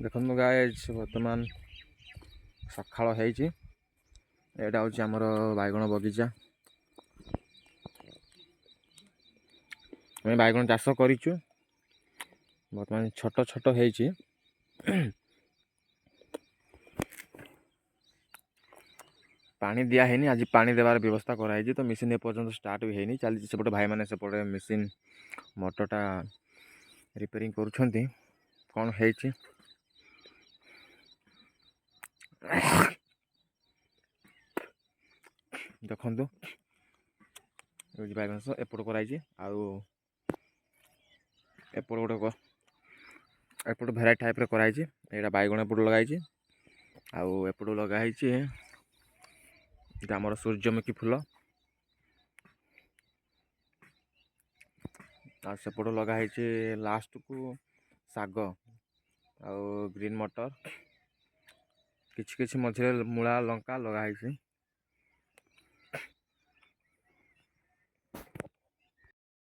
देखो गाइस बर्तमान सकाळ होईची एटा हूँ आमर बैगण बगीचा आम बैगण चाष करूँ बर्तमान छोट छोट होईची पानी दिया है आज पानी देवार व्यवस्था कराई तो मिशन एपर्तंत स्टार्ट भी है चली सेपटे भाई मैंने सेपटे मिशन मोटरटा रिपेयरिंग करुँच कौन है देखु बैगन एपट कराई एपट गोटे एपट भेराइटी टाइप कराई यहाँ बैगण एपट लगाई आउट लगाई आमर सूर्यमुखी फूल सेपट लगाई लास्ट को साग आउ ग्रीन मटर किछि किछि मझे मूला लंका लगाई।